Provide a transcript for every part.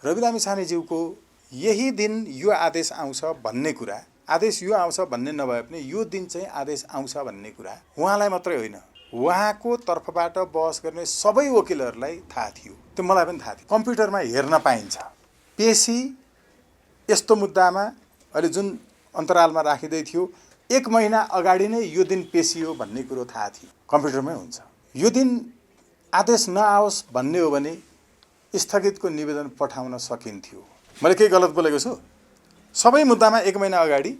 रवि लामी छानेज्यूको यही दिन यो आदेश आउँछ भन्ने कुरा, आदेश यो आउँछ भन्ने नभए पनि यो दिन चाहिँ आदेश आउँछ भन्ने कुरा उहाँलाई मात्रै होइन, उहाँको तर्फबाट बहस गर्ने सबै वकिलहरूलाई थाहा थियो। त्यो मलाई पनि थाहा थियो। कम्प्युटरमा हेर्न पाइन्छ पेशी यस्तो मुद्दामा अहिले जुन अन्तरालमा राखिँदै थियो 1 महिना अगाडि नै यो दिन पेशी हो भन्ने कुरो थाहा थियो, कम्प्युटरमै हुन्छ। यो दिन आदेश नआओस् भन्ने हो भने स्थगितको निवेदन पठाउन सकिन्थ्यो। मैले केही गलत बोलेको छु? सबै मुद्दामा 1 महिना अगाडि,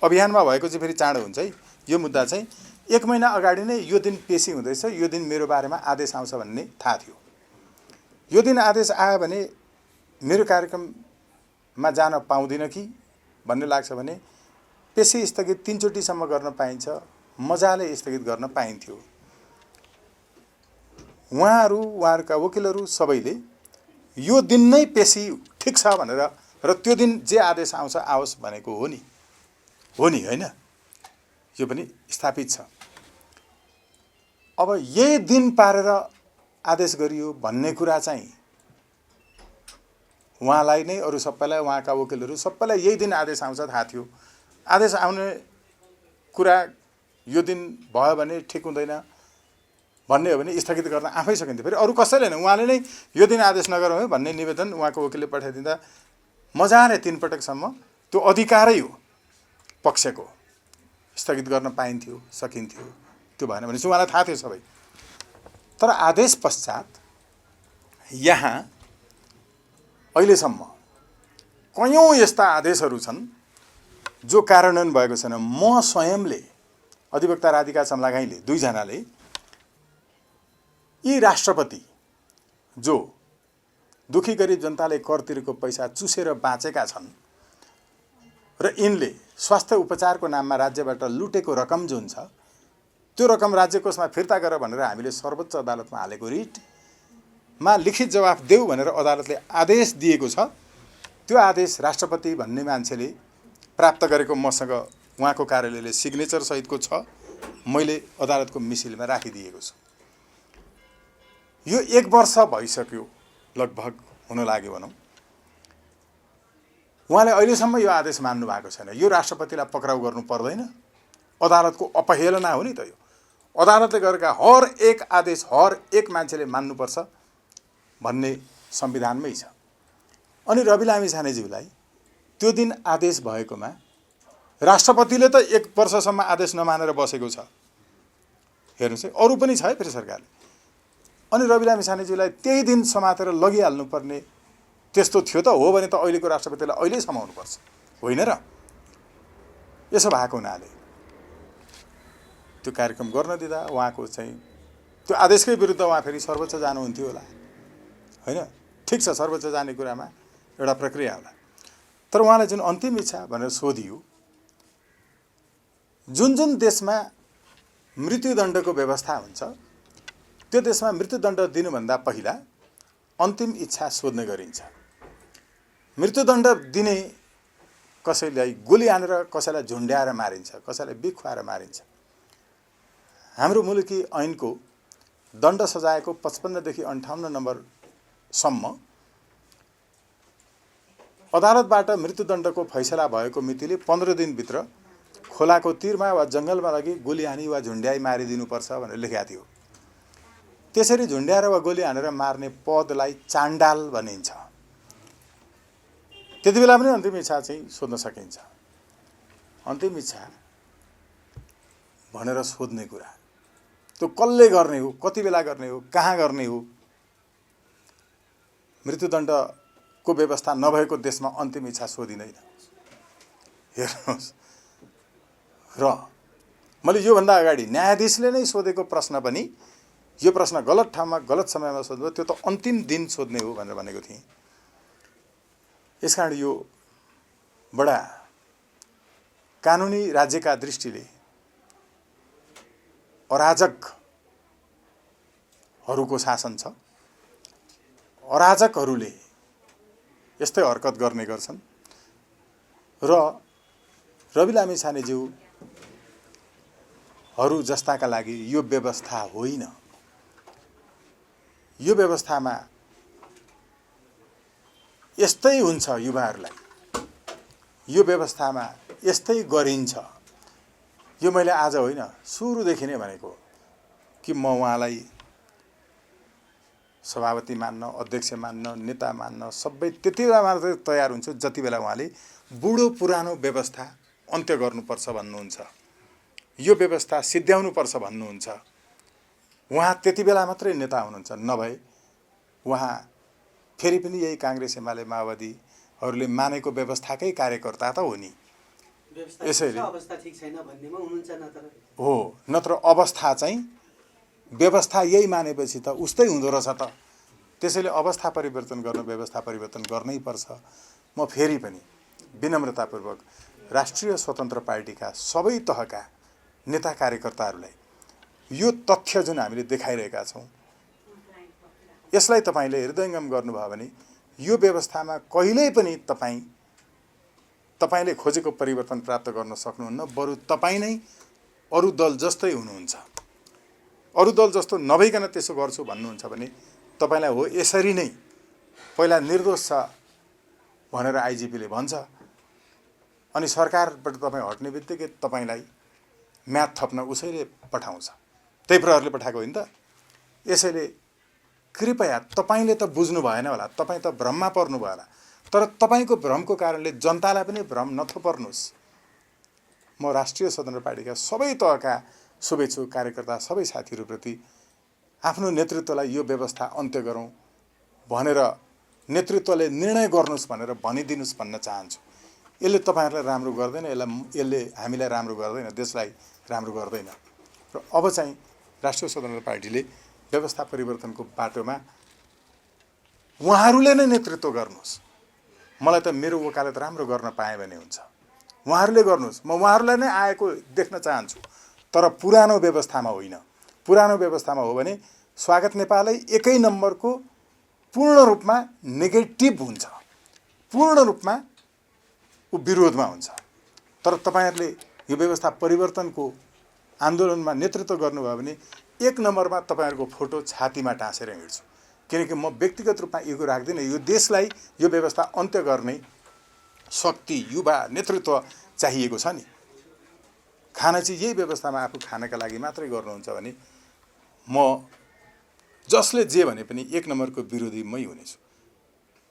अभियानमा भएको चाहिँ फेरि चाँडो हुन्छ है। यो मुद्दा चाहिँ 1 महिना अगाडि नै यो दिन पेशी हुँदैछ, यो दिन मेरो बारेमा आदेश आउँछ भन्ने थाहा थियो। यो दिन आदेश आयो भने मेरो कार्यक्रममा जान पाउँदिन कि भन्ने लाग्छ भने पेशी स्थगित 3 चोटिसम्म गर्न पाइन्छ, मजाले स्थगित गर्न पाइन्थ्यो। उहाँहरूका वकिलहरू सबैले यो दिन नै पेशी ठिक छ भनेर र त्यो दिन जे आदेश आउँछ आओस् भनेको हो नि होइन? यो पनि स्थापित छ। अब यही दिन पारेर आदेश गरियो भन्ने कुरा चाहिँ उहाँलाई नै, अरू सबैलाई, उहाँका वकिलहरू सबैलाई यही दिन आदेश आउँछ थाहा थियो। आदेश आउने कुरा यो दिन भयो भने ठिक हुँदैन भन्ने हो भने स्थगित गर्न आफै सकिन्थ्यो। फेरि अरू कसैले नै उहाँले नै यो दिन आदेश नगरौँ है भन्ने निवेदन उहाँको वकिलले पठाइदिँदा मजाले 3 पटकसम्म त्यो अधिकारै हो पक्षको, स्थगित गर्न पाइन्थ्यो, सकिन्थ्यो। त्यो भएन भने चाहिँ उहाँलाई थाहा थियो सबै। तर आदेश पश्चात यहाँ अहिलेसम्म कयौँ यस्ता आदेशहरू छन् जो कार्यान्वयन भएको छैन। म स्वयंले, अधिवक्ता राधिका चम्लागाईले, दुईजनाले यी राष्ट्रपति जो दुखी गरिब जनताले कर तिरेको पैसा चुसेर बाँचेका छन् र यिनले स्वास्थ्य उपचारको नाममा राज्यबाट लुटेको रकम जुन छ त्यो रकम राज्य कोषमा फिर्ता गर भनेर हामीले सर्वोच्च अदालतमा हालेको रिटमा लिखित जवाफ देऊ भनेर अदालतले आदेश दिएको छ। त्यो आदेश राष्ट्रपति भन्ने मान्छेले प्राप्त गरेको मसँग उहाँको कार्यालयले सिग्नेचर सहितको छ। मैले अदालतको मिसिलमा राखिदिएको छु। यो 1 वर्ष भइसक्यो लगभग हुन लाग्यो भनौँ। उहाँले अहिलेसम्म यो आदेश मान्नु भएको छैन। यो राष्ट्रपतिलाई पक्राउ गर्नु पर्दैन? अदालतको अपहेलना हो नि त यो। अदालतले गरेका हर एक आदेश हर एक मान्छेले मान्नुपर्छ भन्ने संविधानमै छ। अनि रवि लामी छानेज्यूलाई त्यो दिन आदेश भएकोमा राष्ट्रपतिले त 1 वर्षसम्म आदेश नमानेर बसेको छ। हेर्नुहोस् है, अरू पनि छ है फेरि सरकारले। अनि रवि लामी छानेज्यूलाई त्यही दिन समातेर लगिहाल्नुपर्ने त्यस्तो थियो त? हो भने त अहिलेको राष्ट्रपतिलाई अहिले समाउनुपर्छ, होइन र? यसो भएको हुनाले त्यो कार्यक्रम गर्न दिँदा उहाँको चाहिँ त्यो आदेशकै विरुद्ध उहाँ फेरि सर्वोच्च जानुहुन्थ्यो होला, होइन? ठिक छ, सर्वोच्च जाने कुरामा एउटा प्रक्रिया होला। तर उहाँलाई जुन अन्तिम इच्छा भनेर सोधियो, जुन देशमा मृत्युदण्डको व्यवस्था हुन्छ त्यो देशमा मृत्युदण्ड दिनुभन्दा पहिला अन्तिम इच्छा सोध्ने गरिन्छ। मृत्युदण्ड दिने कसैलाई गोली हानेर, कसैलाई झुन्ड्याएर मारिन्छ, कसैलाई बिख खुवाएर मारिन्छ। हाम्रो मुलुकी ऐनको दण्ड सजायको 55 देखि 58 नम्बरसम्म अदालतबाट मृत्युदण्डको फैसला भएको मितिले 15 दिनभित्र खोलाको तीरमा वा जङ्गलमा लगी गोली हानी वा झुन्ड्याई मारिदिनुपर्छ भनेर लेखेको थियो। त्यसरी झुन्ड्याएर वा गोली हानेर मार्ने पदलाई चाण्डाल भनिन्छ। त्यति बेला पनि अन्तिम इच्छा चाहिँ सोध्न सकिन्छ। अन्तिम इच्छा भनेर सोध्ने कुरा त्यो कसले गर्ने हो, कति बेला गर्ने हो, कहाँ गर्ने हो? मृत्युदण्डको व्यवस्था नभएको देशमा अन्तिम इच्छा सोधिँदैन। हेर्नुहोस्, र मैले योभन्दा अगाडि न्यायाधीशले नै सोधेको प्रश्न पनि यो प्रश्न गलत ठाउँमा गलत समयमा सोध्नु त्यो त अन्तिम दिन सोध्ने हो भनेर भनेको थिएँ। यसकारण यो बडा कानुनी राज्यका दृष्टिले अराजकहरूको शासन छ। अराजकहरूले यस्तै हरकत गर्ने गर्छन् र रवि लामी छानेज्यूहरू जस्ताका लागि यो व्यवस्था होइन। यो व्यवस्थामा यस्तै हुन्छ युवाहरूलाई, यो व्यवस्थामा यस्तै गरिन्छ, यो मैले आज होइन सुरुदेखि नै भनेको कि म उहाँलाई सभापति मान्न, अध्यक्ष मान्न, नेता मान्न सबै त्यति बेला मात्रै तयार हुन्छु जति बेला उहाँले बुढो पुरानो व्यवस्था अन्त्य गर्नुपर्छ भन्नुहुन्छ, यो व्यवस्था सिद्ध्याउनुपर्छ भन्नुहुन्छ। उहाँ त्यति बेला मात्रै नेता हुनुहुन्छ, नभए उहाँ फेरि पनि यही काङ्ग्रेस एमाले माओवादीहरूले मानेको व्यवस्थाकै कार्यकर्ता त हो नि। यसैले अवस्था ठीक छैन भन्नेमा हुनुहुन्छ हो, नत्र अवस्था चाहिँ व्यवस्था यही मानेपछि त उस्तै हुँदो रहेछ त। त्यसैले अवस्था परिवर्तन गर्न व्यवस्था परिवर्तन गर्नै पर्छ। म फेरि पनि विनम्रतापूर्वक राष्ट्रिय स्वतन्त्र पार्टीका सबै तहका नेता कार्यकर्ताहरूलाई यो तथ्य जुन हामीले देखाइरहेका छौँ, यसलाई तपाईँले हृदयङ्गम गर्नुभयो भने यो व्यवस्थामा कहिल्यै पनि तपाईँले खोजेको परिवर्तन प्राप्त गर्न सक्नुहुन्न, बरु तपाईँ नै अरू दल जस्तै हुनुहुन्छ। अरू दल जस्तो नभइकन त्यसो गर्छु भन्नुहुन्छ भने तपाईँलाई हो यसरी नै पहिला निर्दोष छ भनेर आइजिपीले भन्छ, अनि सरकारबाट तपाईँ हट्ने बित्तिकै तपाईँलाई म्याद थप्न उसैले पठाउँछ, त्यही प्रहरले पठाएको होइन त। यसैले कृपया तपाईँले त बुझ्नु भएन होला, तपाईँ त भ्रममा पर्नु भयो होला, तर तपाईँको भ्रमको कारणले जनतालाई पनि भ्रम नथपर्नुहोस्। म राष्ट्रिय स्वतन्त्र पार्टीका सबै तहका शुभेच्छुक कार्यकर्ता सबै साथीहरूप्रति आफ्नो नेतृत्वलाई यो व्यवस्था अन्त्य गरौँ भनेर नेतृत्वले निर्णय गर्नुहोस् भनेर भनिदिनुहोस् भन्न चाहन्छु। यसले तपाईँहरूलाई राम्रो गर्दैन, यसले हामीलाई राम्रो गर्दैन, देशलाई राम्रो गर्दैन। र अब चाहिँ राष्ट्रिय स्वतन्त्र पार्टीले व्यवस्था परिवर्तनको बाटोमा उहाँहरूले नै नेतृत्व गर्नुहोस्। मलाई त मेरो वकालत राम्रो गर्न पाएँ भने हुन्छ, उहाँहरूले गर्नुहोस्, म उहाँहरूलाई नै आएको देख्न चाहन्छु, तर पुरानो व्यवस्थामा होइन। पुरानो व्यवस्थामा हो भने स्वागत नेपालै एकै नम्बरको पूर्ण रूपमा नेगेटिभ हुन्छ, पूर्ण रूपमा ऊ विरोधमा हुन्छ। तर तपाईँहरूले यो व्यवस्था परिवर्तनको आन्दोलनमा नेतृत्व गर्नुभयो भने एक नम्बरमा तपाईँहरूको फोटो छातीमा टाँसेर हिँड्छु, किनकि म व्यक्तिगत रूपमा इगो राख्दिनँ। यो देशलाई यो व्यवस्था अन्त्य गर्ने शक्ति, युवा नेतृत्व चाहिएको छ नि। खाना चाहिँ यही व्यवस्थामा आफू खानका लागि मात्रै गर्नुहुन्छ भने म जसले जे भने पनि एक नम्बरको विरोधी मै हुनेछु।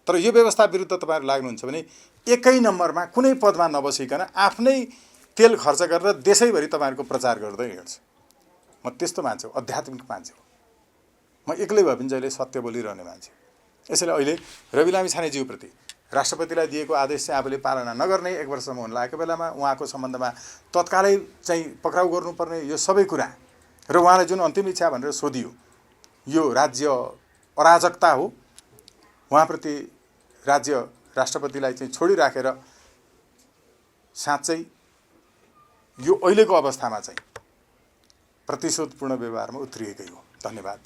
तर यो व्यवस्था विरुद्ध तपाईँहरू लाग्नुहुन्छ भने एकै नम्बरमा कुनै पदमा नबसिकन आफ्नै तेल खर्च गरेर देशैभरि तपाईँहरूको प्रचार गर्दै हिँड्छु। म त्यस्तो मान्छे हो, आध्यात्मिक मान्छे हो। म एक्लै भए पनि जहिले सत्य बोलिरहने मान्छे। यसैले अहिले रवि लामिछानेज्यूप्रति राष्ट्रपतिलाई दिएको आदेश चाहिँ आफूले पालना नगर्ने 1 वर्षसम्म हुन लागेको बेलामा उहाँको सम्बन्धमा तत्कालै चाहिँ पक्राउ गर्नुपर्ने यो सबै कुरा र उहाँलाई जुन अन्तिम इच्छा भनेर सोधियो, यो राज्य अराजकता हो। उहाँप्रति राज्य राष्ट्रपतिलाई चाहिँ छोडिराखेर साँच्चै यो अहिलेको अवस्थामा चाहिँ प्रतिशोधपूर्ण व्यवहारमा उत्रिएकै हो। धन्यवाद।